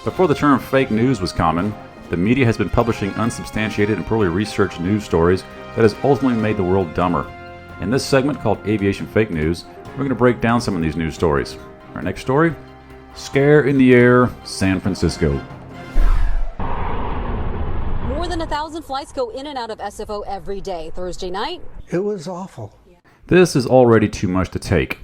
Before the term fake news was common, the media has been publishing unsubstantiated and poorly researched news stories that has ultimately made the world dumber. In this segment called Aviation Fake News, we're going to break down some of these news stories. Our next story, Scare in the Air, San Francisco. More than 1,000 flights go in and out of SFO every day. Thursday night, it was awful. This is already too much to take.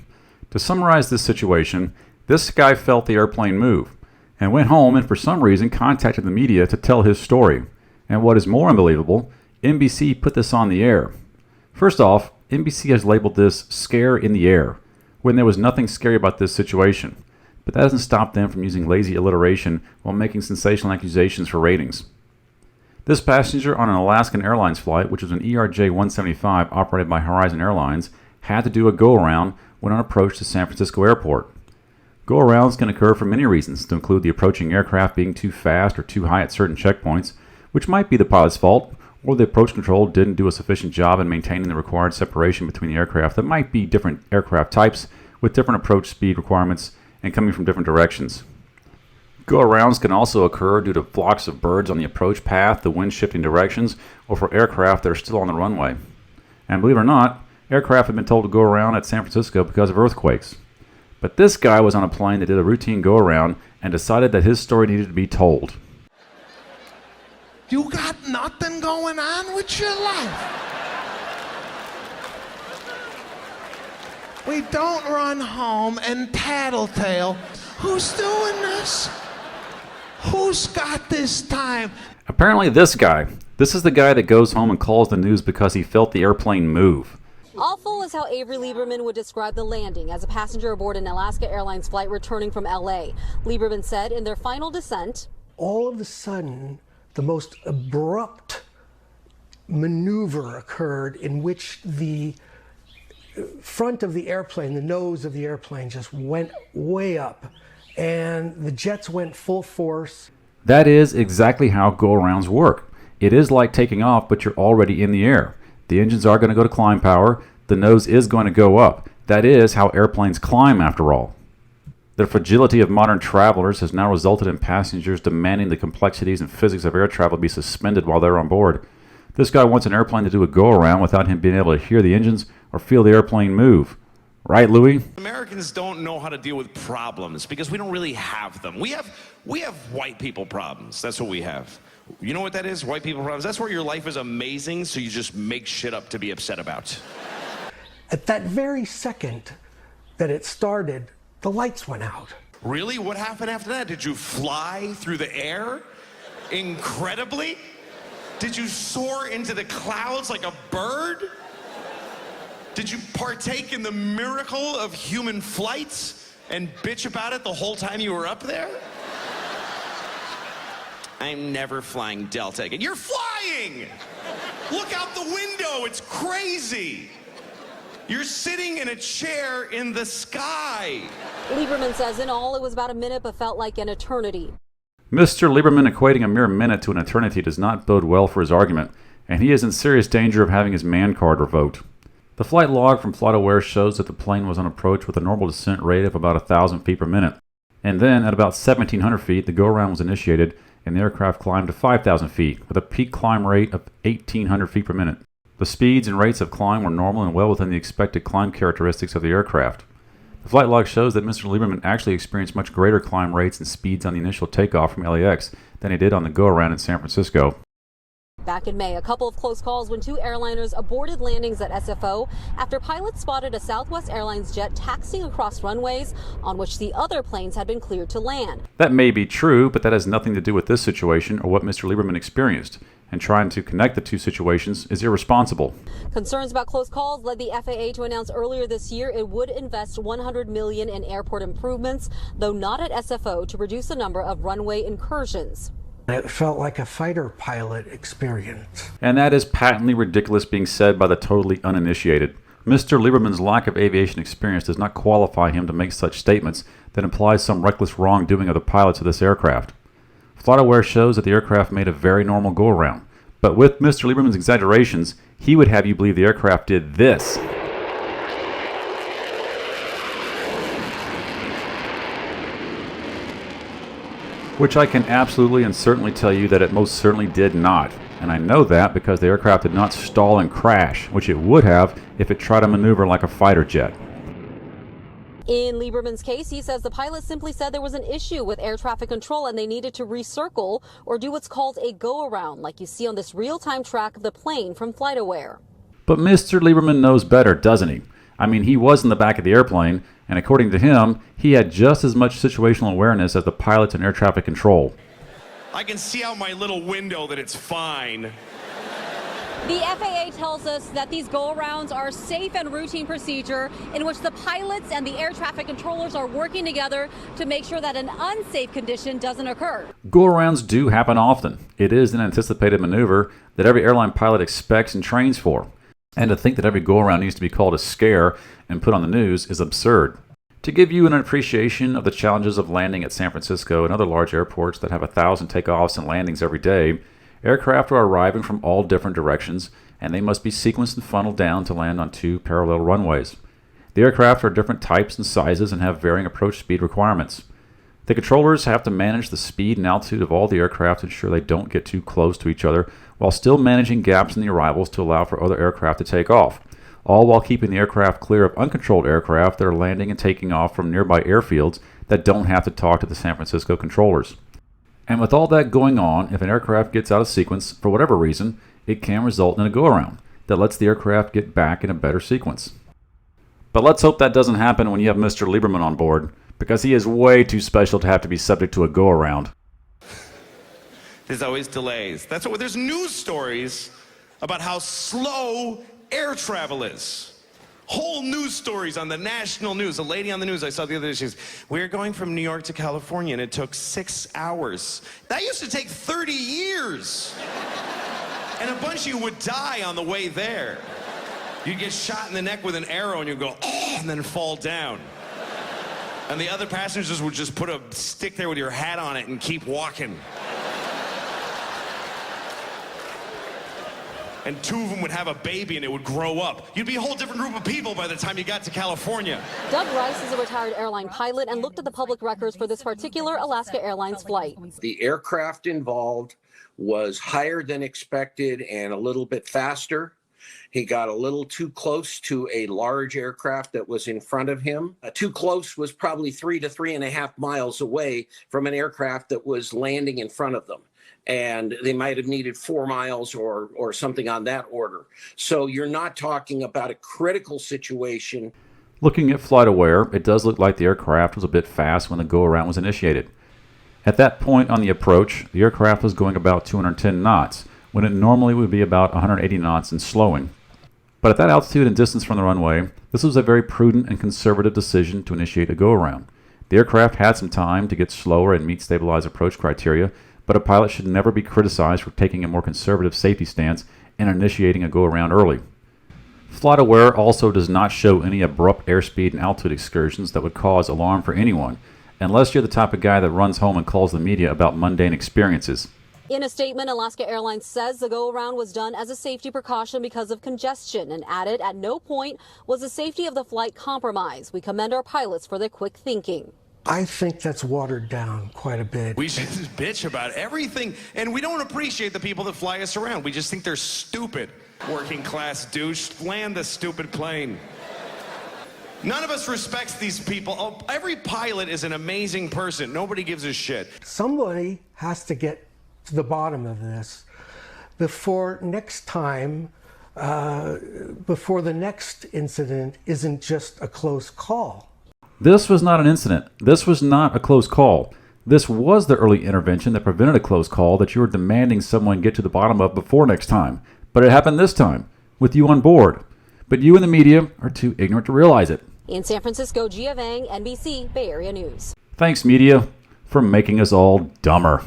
To summarize this situation, this guy felt the airplane move and went home and for some reason contacted the media to tell his story. And what is more unbelievable, NBC put this on the air. First off, NBC has labeled this Scare in the Air, when there was nothing scary about this situation. But that doesn't stop them from using lazy alliteration while making sensational accusations for ratings. This passenger on an Alaskan Airlines flight, which was an ERJ-175 operated by Horizon Airlines, had to do a go-around when on approach to San Francisco Airport. Go-arounds can occur for many reasons, to include the approaching aircraft being too fast or too high at certain checkpoints, which might be the pilot's fault, or the approach control didn't do a sufficient job in maintaining the required separation between the aircraft that might be different aircraft types with different approach speed requirements and coming from different directions. Go-arounds can also occur due to flocks of birds on the approach path, the wind shifting directions, or for aircraft that are still on the runway. And believe it or not, aircraft have been told to go around at San Francisco because of earthquakes. But this guy was on a plane that did a routine go-around and decided that his story needed to be told. You got nothing going on with your life. We don't run home and tattletale. Who's doing this? Who's got this time? Apparently this is the guy that goes home and calls the news because he felt the airplane move. awful is how Avery Lieberman would describe the landing as a passenger aboard an Alaska Airlines flight returning from LA. Lieberman said in their final descent, all of a sudden, the most abrupt maneuver occurred in which the front of the airplane, the nose of the airplane, just went way up, and the jets went full force. That is exactly how go-arounds work. It is like taking off, but you're already in the air. The engines are going to go to climb power. The nose is going to go up. That is how airplanes climb, after all. The fragility of modern travelers has now resulted in passengers demanding the complexities and physics of air travel be suspended while they're on board. This guy wants an airplane to do a go-around without him being able to hear the engines or feel the airplane move. Right, Louis? Americans don't know how to deal with problems because we don't really have them. We have white people problems. That's what we have. You know what that is? White people problems. That's where your life is amazing, so you just make shit up to be upset about. At that very second that it started, the lights went out. Really? What happened after that? Did you fly through the air? Incredibly? Did you soar into the clouds like a bird? Did you partake in the miracle of human flights and bitch about it the whole time you were up there? I'm never flying Delta again. You're flying! Look out the window, it's crazy! You're sitting in a chair in the sky. Lieberman says in all it was about a minute but felt like an eternity. Mr. Lieberman equating a mere minute to an eternity does not bode well for his argument, and he is in serious danger of having his man card revoked. The flight log from FlightAware shows that the plane was on approach with a normal descent rate of about 1,000 feet per minute. And then, at about 1,700 feet, the go-around was initiated, and the aircraft climbed to 5,000 feet, with a peak climb rate of 1,800 feet per minute. The speeds and rates of climb were normal and well within the expected climb characteristics of the aircraft. The flight log shows that Mr. Lieberman actually experienced much greater climb rates and speeds on the initial takeoff from LAX than he did on the go-around in San Francisco. Back in May, a couple of close calls when two airliners aborted landings at SFO after pilots spotted a Southwest Airlines jet taxiing across runways on which the other planes had been cleared to land. That may be true, but that has nothing to do with this situation or what Mr. Lieberman experienced, and trying to connect the two situations is irresponsible. Concerns about close calls led the FAA to announce earlier this year it would invest $100 million in airport improvements, though not at SFO, to reduce the number of runway incursions. It felt like a fighter pilot experience. And that is patently ridiculous being said by the totally uninitiated. Mr. Lieberman's lack of aviation experience does not qualify him to make such statements that imply some reckless wrongdoing of the pilots of this aircraft. FlightAware shows that the aircraft made a very normal go-around, but with Mr. Lieberman's exaggerations, he would have you believe the aircraft did this. Which I can absolutely and certainly tell you that it most certainly did not. And I know that because the aircraft did not stall and crash, which it would have if it tried to maneuver like a fighter jet. In Lieberman's case, he says the pilot simply said there was an issue with air traffic control and they needed to recircle or do what's called a go-around, like you see on this real-time track of the plane from FlightAware. But Mr. Lieberman knows better, doesn't he? I mean, he was in the back of the airplane, and according to him, he had just as much situational awareness as the pilots in air traffic control. I can see out my little window that it's fine. The FAA tells us that these go-arounds are safe and routine procedure in which the pilots and the air traffic controllers are working together to make sure that an unsafe condition doesn't occur. Go-arounds do happen often. It is an anticipated maneuver that every airline pilot expects and trains for. And to think that every go-around needs to be called a scare and put on the news is absurd. To give you an appreciation of the challenges of landing at San Francisco and other large airports that have 1,000 takeoffs and landings every day, aircraft are arriving from all different directions, and they must be sequenced and funneled down to land on 2 parallel runways. The aircraft are different types and sizes and have varying approach speed requirements. The controllers have to manage the speed and altitude of all the aircraft to ensure they don't get too close to each other, while still managing gaps in the arrivals to allow for other aircraft to take off, all while keeping the aircraft clear of uncontrolled aircraft that are landing and taking off from nearby airfields that don't have to talk to the San Francisco controllers. And with all that going on, if an aircraft gets out of sequence for whatever reason, it can result in a go-around that lets the aircraft get back in a better sequence. But let's hope that doesn't happen when you have Mr. Lieberman on board, because he is way too special to have to be subject to a go-around. There's always delays. That's what there's news stories about how slow air travel is. Whole news stories on the national news. A lady on the news I saw the other day, she says, we're going from New York to California and it took 6 hours. That used to take 30 years. And a bunch of you would die on the way there. You'd get shot in the neck with an arrow and you'd go, oh, and then fall down. And the other passengers would just put a stick there with your hat on it and keep walking. And 2 of them would have a baby and it would grow up. You'd be a whole different group of people by the time you got to California. Doug Rice is a retired airline pilot and looked at the public records for this particular Alaska Airlines flight. The aircraft involved was higher than expected and a little bit faster. He got a little too close to a large aircraft that was in front of him. Too close was probably 3 to 3.5 miles away from an aircraft that was landing in front of them. And they might have needed 4 miles or something on that order. So you're not talking about a critical situation. Looking at FlightAware, it does look like the aircraft was a bit fast when the go-around was initiated. At that point on the approach, the aircraft was going about 210 knots, when it normally would be about 180 knots and slowing. But at that altitude and distance from the runway, this was a very prudent and conservative decision to initiate a go-around. The aircraft had some time to get slower and meet stabilized approach criteria, but a pilot should never be criticized for taking a more conservative safety stance and initiating a go-around early. FlightAware also does not show any abrupt airspeed and altitude excursions that would cause alarm for anyone, unless you're the type of guy that runs home and calls the media about mundane experiences. In a statement, Alaska Airlines says the go-around was done as a safety precaution because of congestion and added at no point was the safety of the flight compromised. We commend our pilots for their quick thinking. I think that's watered down quite a bit. We just bitch about everything, and we don't appreciate the people that fly us around. We just think they're stupid. Working class douche, land the stupid plane. None of us respects these people. Oh, every pilot is an amazing person. Nobody gives a shit. Somebody has to get to the bottom of this before next time, before the next incident isn't just a close call. This was not an incident. This was not a close call. This was the early intervention that prevented a close call that you were demanding someone get to the bottom of before next time. But it happened this time, with you on board. But you and the media are too ignorant to realize it. In San Francisco, Gia Vang, NBC, Bay Area News. Thanks, media, for making us all dumber.